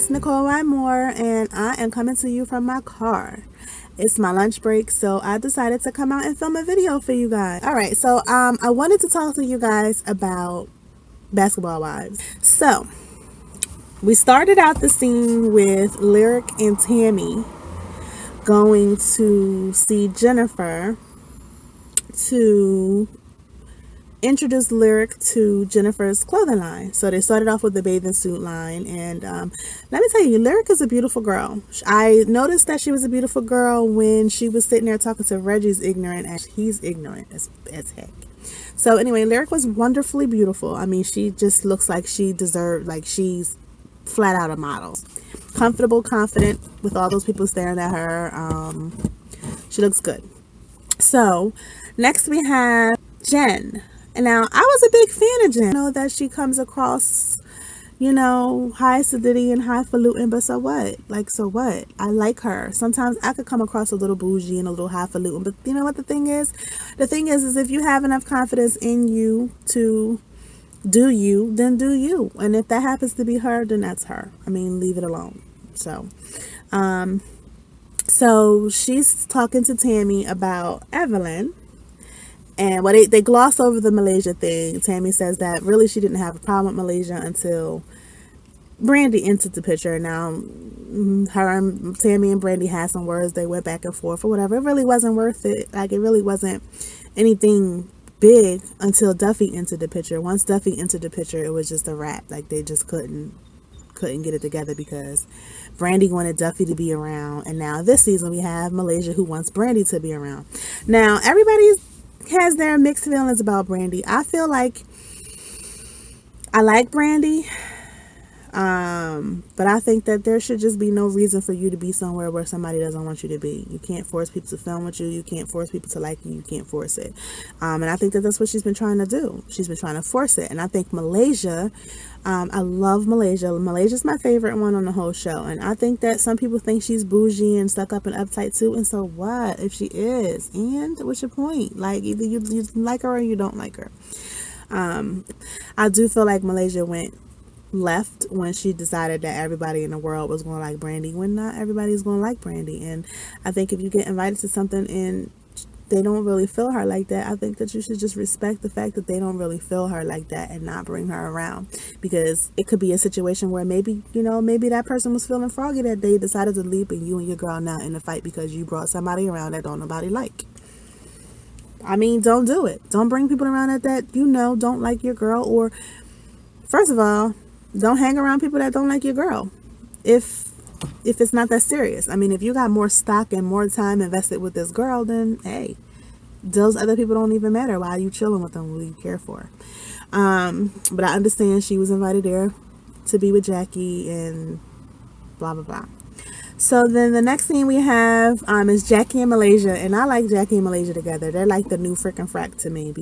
It's Nicole Y. Moore, and I am coming to you from my car. It's my lunch break, so I decided to come out and film a video for you guys. All right, so I wanted to talk to you guys about Basketball Wives. So we started out the scene with Lyric and Tammy going to see Jennifer to introduced Lyric to Jennifer's clothing line. So they started off with the bathing suit line, and let me tell you, Lyric is a beautiful girl. I noticed that she was a beautiful girl when she was sitting there talking to Reggie's ignorant, and he's ignorant as heck. So anyway, Lyric was wonderfully beautiful. I mean, she just looks like she deserved, like she's flat out a model. Comfortable, confident with all those people staring at her. She looks good. So next we have Jen. And now, I was a big fan of Jen. I know that she comes across, high sedity and highfalutin, but so what? So what? I like her. Sometimes I could come across a little bougie and a little highfalutin, but you know what the thing is? The thing is if you have enough confidence in you to do you, then do you. And if that happens to be her, then that's her. I mean, leave it alone. So she's talking to Tammy about Evelyn. And they gloss over the Malaysia thing. Tammy says that really she didn't have a problem with Malaysia until Brandy entered the picture. Now, Tammy and Brandy had some words. They went back and forth or whatever. It really wasn't worth it. It really wasn't anything big until Duffy entered the picture. Once Duffy entered the picture, it was just a wrap. They just couldn't get it together because Brandy wanted Duffy to be around. And now this season we have Malaysia who wants Brandy to be around. Now, everybody has their mixed feelings about Brandy. I feel like I like Brandy, but I think that there should just be no reason for you to be somewhere where somebody doesn't want you to be. You can't force people to film with you. You can't force people to like you. You can't force it. And I think that that's what she's been trying to do. She's been trying to force it. And I think Malaysia, I love Malaysia. Malaysia's my favorite one on the whole show. And I think that some people think she's bougie and stuck up and uptight too. And so what if she is? And what's your point? Either you like her or you don't like her. I do feel like Malaysia went left when she decided that everybody in the world was going to like Brandy, when not everybody's going to like Brandy. And I think if you get invited to something and they don't really feel her like that, I think that you should just respect the fact that they don't really feel her like that and not bring her around, because it could be a situation where maybe that person was feeling froggy that day, decided to leave, and you and your girl now in the fight because you brought somebody around that don't nobody like. I mean, don't do it. Don't bring people around that don't like your girl. Or first of all, don't hang around people that don't like your girl if it's not that serious. I mean, if you got more stock and more time invested with this girl, then hey, those other people don't even matter. Why are you chilling with them? Who you care for? But I understand she was invited there to be with Jackie and blah blah blah. So then the next thing we have is Jackie and Malaysia, and I like Jackie and Malaysia together. They're like the new frickin' frack to me.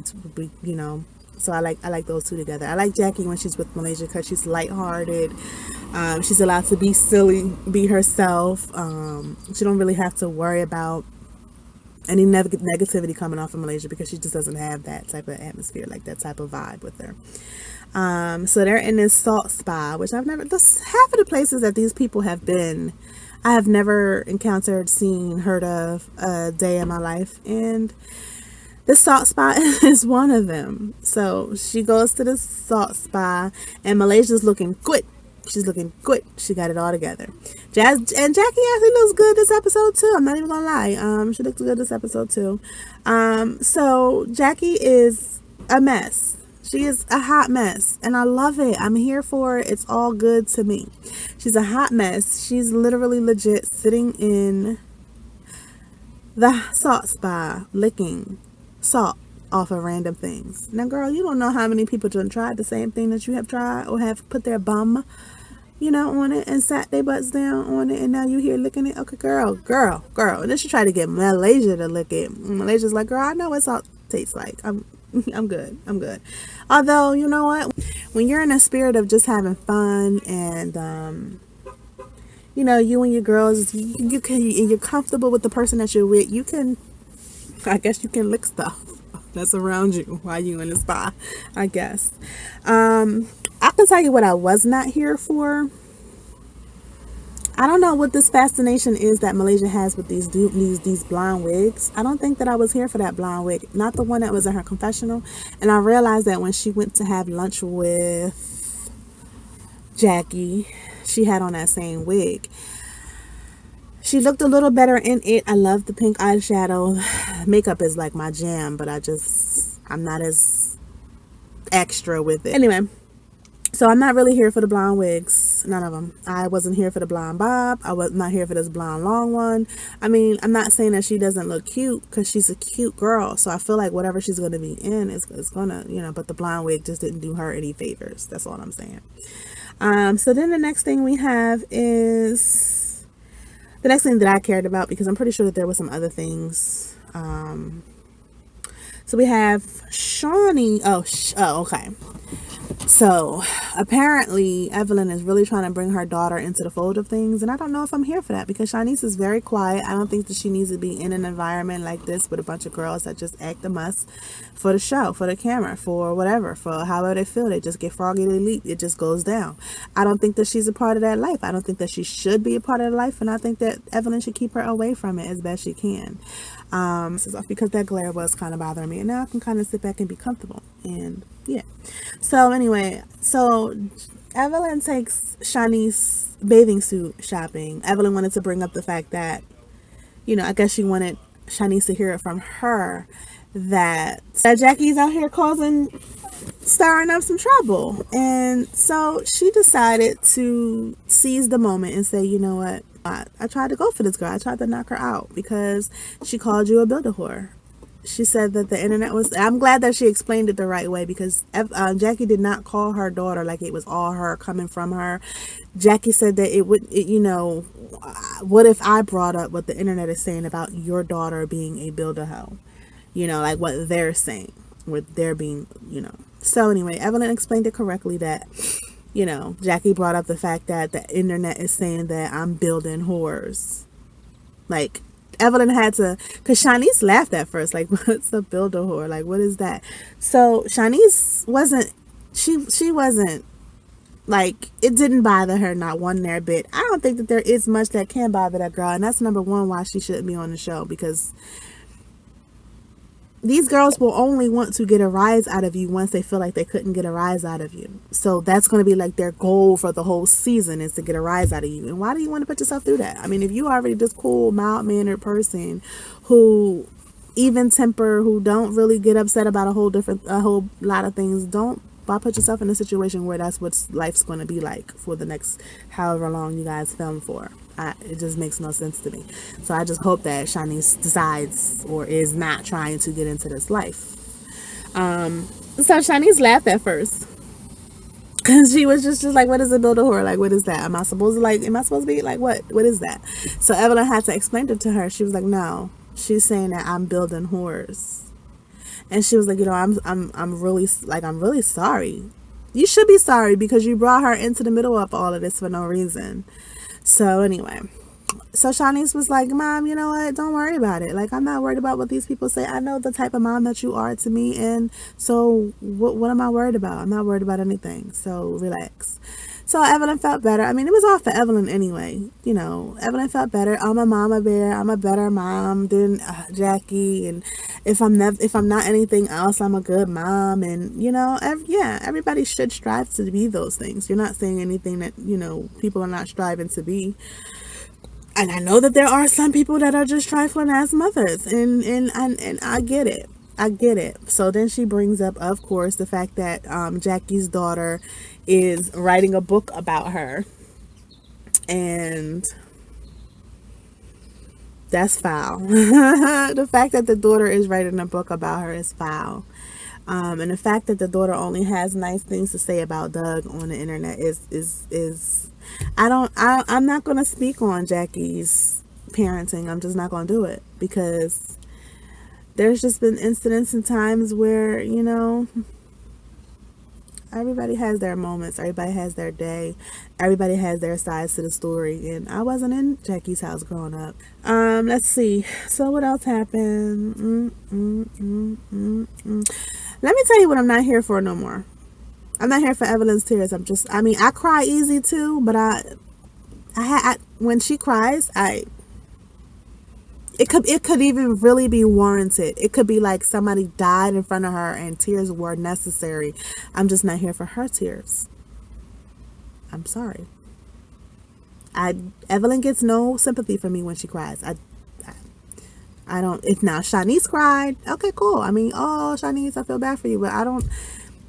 So I like those two together. I like Jackie when she's with Malaysia because she's lighthearted. She's allowed to be silly, be herself. She don't really have to worry about any negativity coming off of Malaysia because she just doesn't have that type of atmosphere, like that type of vibe with her. So they're in this salt spa, which half of the places that these people have been, I have never encountered, seen, heard of a day in my life. And the salt spa is one of them. So she goes to the salt spa, and Malaysia's looking good. She's looking good. She got it all together. Jazz and Jackie actually looks good this episode too. I'm not even gonna lie. She looks good this episode too. So Jackie is a mess. She is a hot mess, and I love it. I'm here for it. It's all good to me. She's a hot mess. She's literally legit sitting in the salt spa, licking salt off of random things. Now, girl, you don't know how many people have tried the same thing that you have tried, or have put their bum, on it and sat their butts down on it, and now you here licking it. Okay, girl. And then she tried to get Malaysia to lick it. Malaysia's like, girl, I know what salt tastes like. I'm good. Although, you know what? When you're in a spirit of just having fun and, you and your girls, you're comfortable with the person that you're with, I guess you can lick stuff that's around you while you in the spa, I guess. I can tell you what I was not here for. I don't know what this fascination is that Malaysia has with these blonde wigs. I don't think that I was here for that blonde wig, not the one that was in her confessional. And I realized that when she went to have lunch with Jackie, she had on that same wig. She looked a little better in it. I love the pink eyeshadow. Makeup is like my jam, but I'm not as extra with it. Anyway, so I'm not really here for the blonde wigs. None of them. I wasn't here for the blonde bob. I was not here for this blonde long one. I mean, I'm not saying that she doesn't look cute, because she's a cute girl. So I feel like whatever she's going to be in is going to, but the blonde wig just didn't do her any favors. That's all I'm saying. So then the next thing we have is the next thing that I cared about, because I'm pretty sure that there were some other things. So we have Shawnee. Okay. So apparently Evelyn is really trying to bring her daughter into the fold of things, and I don't know if I'm here for that, because Shanice is very quiet. I don't think that she needs to be in an environment like this with a bunch of girls that just act a mess for the show, for the camera, for whatever, for however they feel. They just get froggy, they leap, it just goes down. I don't think that she's a part of that life. I don't think that she should be a part of the life, and I think that Evelyn should keep her away from it as best she can. This is off because that glare was kind of bothering me, and now I can kind of sit back and be comfortable. And yeah, so anyway, so Evelyn takes Shanice bathing suit shopping. Evelyn wanted to bring up the fact that, I guess she wanted Shanice to hear it from her that Jackie's out here stirring up some trouble. And so she decided to seize the moment and say, you know what, I tried to go for this girl. I tried to knock her out because she called you a builder whore. She said that the internet was, I'm glad that she explained it the right way, because Jackie did not call her daughter like it was all her, coming from her. Jackie said that what if I brought up what the internet is saying about your daughter being a builder hoe? Like what they're saying, with their being, So anyway, Evelyn explained it correctly that, Jackie brought up the fact that the internet is saying that I'm building whores. Like, Evelyn had to, because Shanice laughed at first, like, what's a builder whore? Like, what is that? So Shanice wasn't, she wasn't, like, it didn't bother her, not one there bit. I don't think that there is much that can bother that girl, and that's number one why she shouldn't be on the show, because these girls will only want to get a rise out of you once they feel like they couldn't get a rise out of you. So that's going to be like their goal for the whole season, is to get a rise out of you. And why do you want to put yourself through that? I mean, if you already this cool, mild-mannered person who even temper, who don't really get upset about a whole lot of things, why put yourself in a situation where that's what life's going to be like for the next however long you guys film for? It just makes no sense to me. So I just hope that Shanice decides or is not trying to get into this life. So Shanice laughed at first, because she was just like, what is a builder whore? Like, what is that? Am I supposed to be like, what is that? So Evelyn had to explain it to her. She was like, no, she's saying that I'm building whores. And she was like, I'm really sorry. You should be sorry, because you brought her into the middle of all of this for no reason. So anyway, so Shanice was like, Mom, you know what? Don't worry about it. Like, I'm not worried about what these people say. I know the type of mom that you are to me. And so what am I worried about? I'm not worried about anything. So relax. So Evelyn felt better. I mean, it was all for Evelyn anyway. Evelyn felt better. I'm a mama bear. I'm a better mom than Jackie. And if I'm not anything else, I'm a good mom. And, everybody should strive to be those things. You're not saying anything that, people are not striving to be. And I know that there are some people that are just trifling as mothers. And I get it. I get it. So then she brings up, of course, the fact that Jackie's daughter is writing a book about her. And that's foul. The fact that the daughter is writing a book about her is foul. And the fact that the daughter only has nice things to say about Doug on the internet is I'm not going to speak on Jackie's parenting. I'm just not going to do it, because there's just been incidents and times where, everybody has their moments. Everybody has their day. Everybody has their sides to the story. And I wasn't in Jackie's house growing up. Let's see. So what else happened? Let me tell you what I'm not here for no more. I'm not here for Evelyn's tears. I cry easy too, but When she cries, it could even really be warranted. It could be like somebody died in front of her and tears were necessary. I'm just not here for her tears. I'm sorry. Evelyn gets no sympathy from me when she cries. I don't. If now Shanice cried, okay, cool. I mean, oh, Shanice, I feel bad for you, but I don't.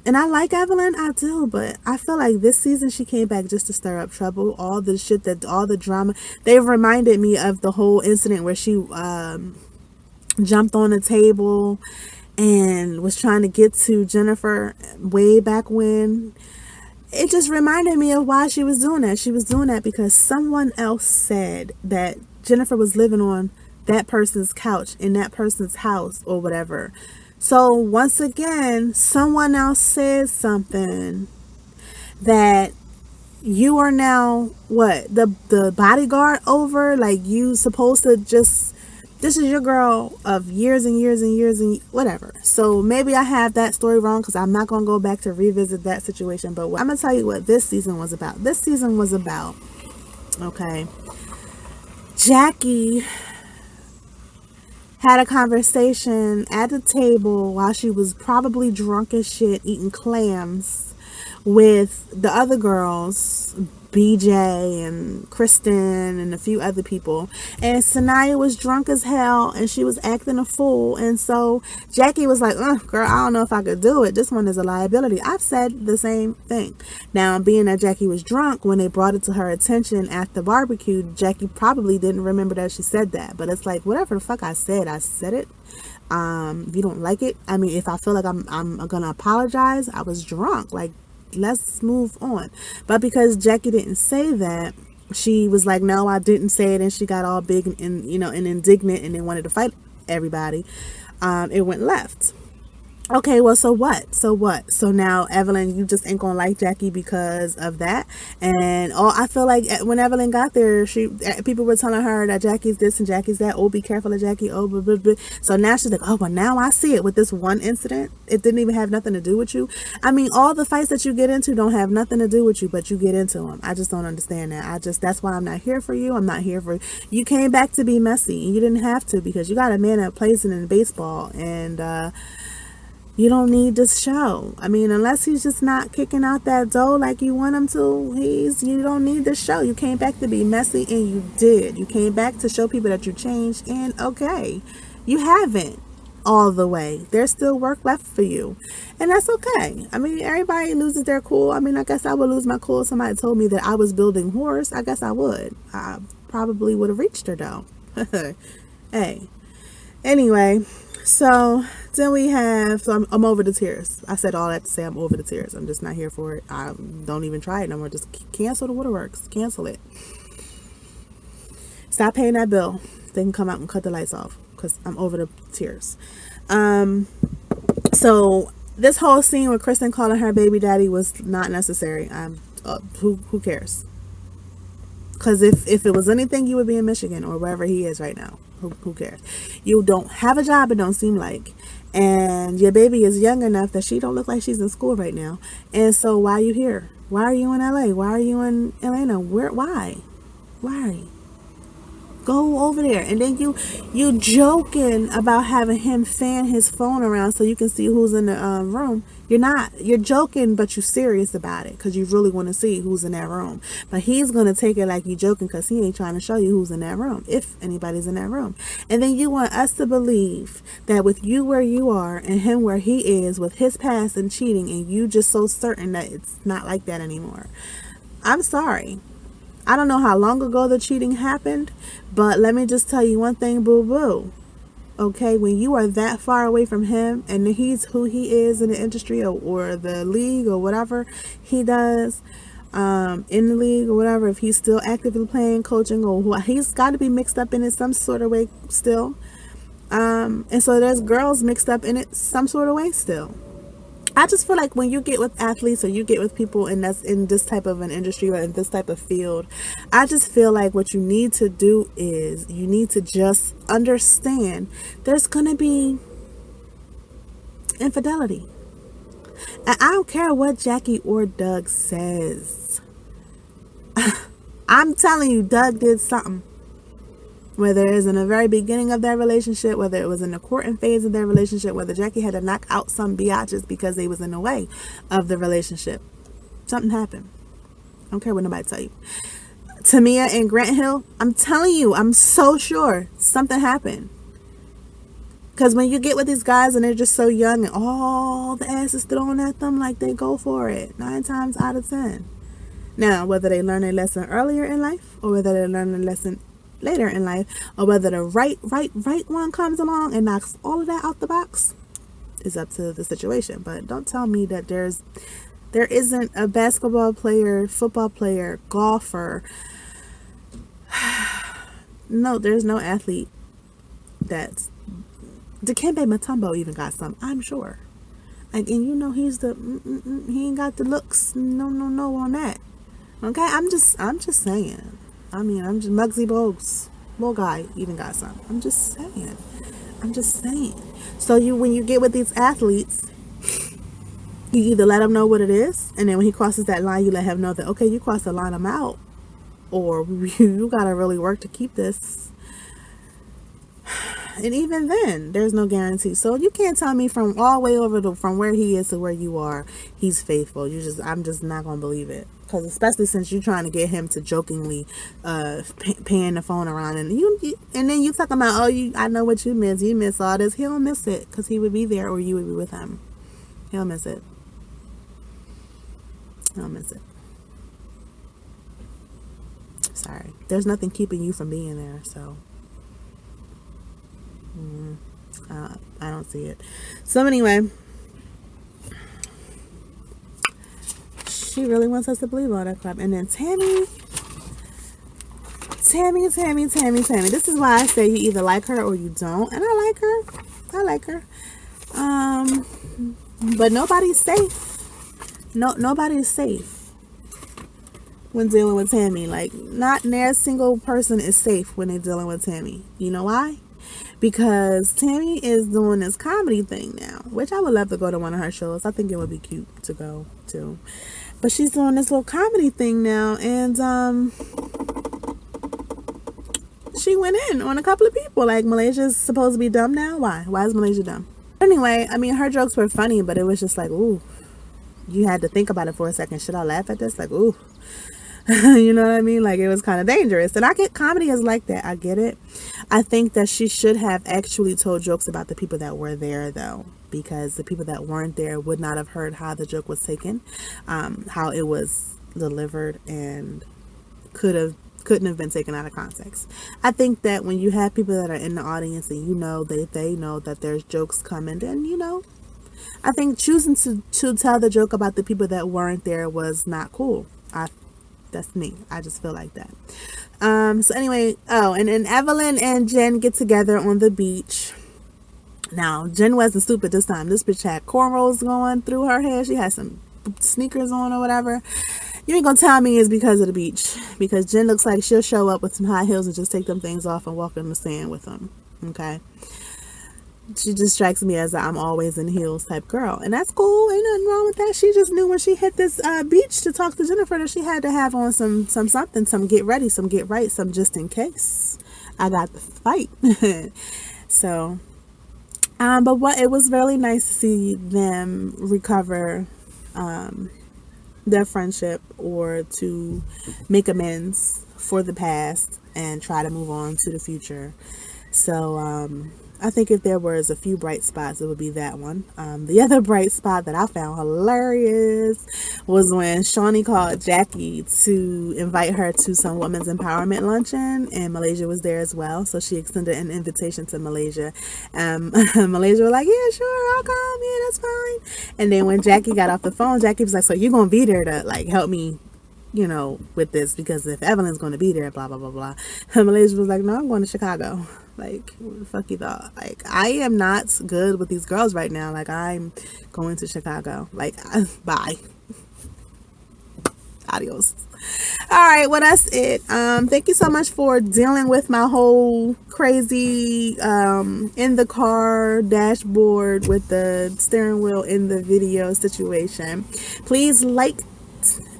And I like Evelyn, I do, but I feel like this season she came back just to stir up trouble. All the shit all the drama. They reminded me of the whole incident where she jumped on a table and was trying to get to Jennifer way back when. It just reminded me of why she was doing that. She was doing that because someone else said that Jennifer was living on that person's couch in that person's house or whatever. So once again, someone else says something that you are now the bodyguard over. Like, you supposed to just, this is your girl of years and years and years and whatever. So maybe I have that story wrong because I'm not going to go back to revisit that situation. But I'm going to tell you what this season was about. This season was about, okay, Jackie had a conversation at the table while she was probably drunk as shit eating clams with the other girls, BJ and Kristen and a few other people, and Sanaya was drunk as hell and she was acting a fool. And so Jackie was like, girl, I don't know if I could do it. This one is a liability. I've said the same thing. Now, being that Jackie was drunk, when they brought it to her attention at the barbecue, Jackie probably didn't remember that she said that. But it's like, whatever the fuck I said it. If you don't like it, I mean, if I feel like I'm gonna apologize, I was drunk. Like, let's move on. But because Jackie didn't say that, she was like, no, I didn't say it, and she got all big and and indignant and then wanted to fight everybody. It went left. Okay, well, so what? So now, Evelyn, you just ain't gonna like Jackie because of that. And I feel like when Evelyn got there, people were telling her that Jackie's this and Jackie's that. Oh, be careful of Jackie. Oh, blah, blah, blah. So now she's like, oh, well, now I see it with this one incident. It didn't even have nothing to do with you. I mean, all the fights that you get into don't have nothing to do with you, but you get into them. I just don't understand that. That's why I'm not here for you. I'm not here for you. Came back to be messy. You didn't have to, because you got a man that plays in baseball, and you don't need this show. I mean, unless he's just not kicking out that dough like you want him to, you don't need this show. You came back to be messy, and you did. You came back to show people that you changed, and okay, you haven't all the way. There's still work left for you, and that's okay. I mean, everybody loses their cool. I mean, I guess I would lose my cool if somebody told me that I was building horse. I guess I would. I probably would have reached her, though. Hey. Anyway, so then we have, I'm over the tears. I said all that to say I'm over the tears. I'm just not here for it. I don't even try it no more. Just cancel the waterworks. Cancel it. Stop paying that bill. They can come out and cut the lights off, because I'm over the tears. So this whole scene with Kristen calling her baby daddy was not necessary. Who cares? Because if it was anything, you would be in Michigan or wherever he is right now. Who cares? You don't have a job, it don't seem like. And your baby is young enough that she don't look like she's in school right now. And so why are you here? Why are you in LA? Why are you in Atlanta? Why? Go over there. And then you joking about having him fan his phone around so you can see who's in the room. You're joking, but you're serious about it because you really want to see who's in that room. But he's going to take it like you joking because he ain't trying to show you who's in that room, if anybody's in that room. And then you want us to believe that with you where you are and him where he is, with his past and cheating, and you just so certain that it's not like that anymore. I'm sorry. I don't know how long ago the cheating happened, but let me just tell you one thing, boo-boo. Okay, when you are that far away from him and he's who he is in the industry or the league or whatever he does in the league or whatever, if he's still actively playing, coaching, or he's got to be mixed up in it some sort of way still. And so there's girls mixed up in it some sort of way still. I just feel like when you get with athletes or you get with people in this type of an industry or in this type of field, I just feel like what you need to do is you need to just understand there's going to be infidelity. And I don't care what Jackie or Doug says. I'm telling you, Doug did something. Whether it was in the very beginning of their relationship, whether it was in the courting phase of their relationship, whether Jackie had to knock out some biatches because they was in the way of the relationship. Something happened. I don't care what nobody tell you. Tamia and Grant Hill, I'm telling you, I'm so sure something happened. Because when you get with these guys and they're just so young and all the ass is thrown at them, like, they go for it 9 times out of 10. Now, whether they learn a lesson earlier in life or whether they learn a lesson later in life, or whether the right one comes along and knocks all of that out the box, is up to the situation. But don't tell me that there isn't a basketball player, football player, golfer. No, there's no athlete that's Dikembe Mutombo even got some, I'm sure. Like, and you know he's he ain't got the looks, no on that. Okay, I'm just saying. I mean, I'm just Muggsy Bogues. Little guy even got some. I'm just saying. So when you get with these athletes, you either let him know what it is, and then when he crosses that line, you let him know that, okay, you crossed the line, I'm out, or you gotta really work to keep this. And even then, there's no guarantee. So you can't tell me from all the way over from where he is to where you are, he's faithful. I'm just not gonna believe it. Because especially since you're trying to get him to jokingly paying the phone around, and then you talking about, oh, I know what you miss all this. He'll miss it because he would be there or you would be with him. He'll miss it. Sorry, there's nothing keeping you from being there, so I don't see it. So anyway, she really wants us to believe all that crap. And then Tammy. This is why I say you either like her or you don't. And I like her. But nobody's safe. Nobody's safe when dealing with Tammy. Like, not a single person is safe when they're dealing with Tammy. You know why? Because Tammy is doing this comedy thing now, which I would love to go to one of her shows. I think it would be cute to go to. But she's doing this little comedy thing now, and she went in on a couple of people. Like, Malaysia's supposed to be dumb now? Why? Why is Malaysia dumb? Anyway, I mean, her jokes were funny, but it was just like, ooh, you had to think about it for a second. Should I laugh at this? Like, ooh. You know what I mean? Like, it was kind of dangerous. And I get comedy is like that. I get it. I think that she should have actually told jokes about the people that were there, though, because the people that weren't there would not have heard how the joke was taken, how it was delivered, and couldn't have been taken out of context. I think that when you have people that are in the audience and you know that they know that there's jokes coming, then, you know, I think choosing to tell the joke about the people that weren't there was not cool. That's me. I just feel like that. So anyway, and then Evelyn and Jen get together on the beach. Now, Jen wasn't stupid this time. This bitch had cornrows going through her hair. She had some sneakers on or whatever. You ain't gonna tell me it's because of the beach. Because Jen looks like she'll show up with some high heels and just take them things off and walk in the sand with them. Okay? She just strikes me as I'm always in heels type girl, and that's cool. Ain't nothing wrong with that. She just knew when she hit this beach to talk to Jennifer that she had to have on some something, some get ready, some get right, some just in case I got the fight. So, but it was really nice to see them recover their friendship, or to make amends for the past and try to move on to the future. So, I think if there was a few bright spots, it would be that one. The other bright spot that I found hilarious was when Shawnee called Jackie to invite her to some women's empowerment luncheon, and Malaysia was there as well. So she extended an invitation to Malaysia. Malaysia was like, yeah, sure, I'll come. Yeah, that's fine. And then when Jackie got off the phone, Jackie was like, so you're going to be there to, like, help me, you know, with this, because if Evelyn's going to be there, blah, blah, blah, blah. And Malaysia was like, no, I'm going to Chicago. Like, what the fuck you thought? Like, I am not good with these girls right now. Like, I'm going to Chicago. Like, bye. Adios. All right, well, that's it. Thank you so much for dealing with my whole crazy in the car dashboard with the steering wheel in the video situation. Please like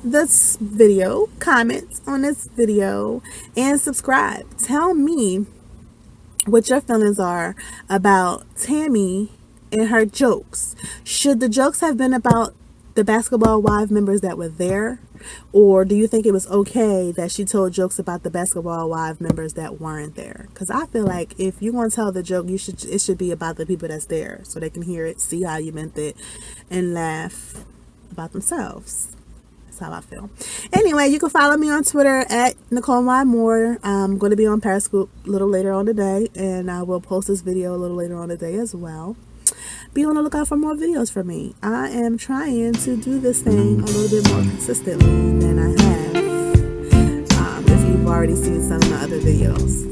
this video, comment on this video, and subscribe. Tell me what your feelings are about Tammy and her jokes. Should the jokes have been about the Basketball Wives members that were there, or do you think it was okay that she told jokes about the Basketball Wives members that weren't there? Because I feel like if you're going to tell the joke, it should be about the people that's there, so they can hear it, see how you meant it, and laugh about themselves. That's how I feel. Anyway, you can follow me on Twitter at Nicole Y. Moore. I'm going to be on Periscope a little later on today, and I will post this video a little later on today as well. Be on the lookout for more videos from me. I am trying to do this thing a little bit more consistently than I have. If you've already seen some of my other videos.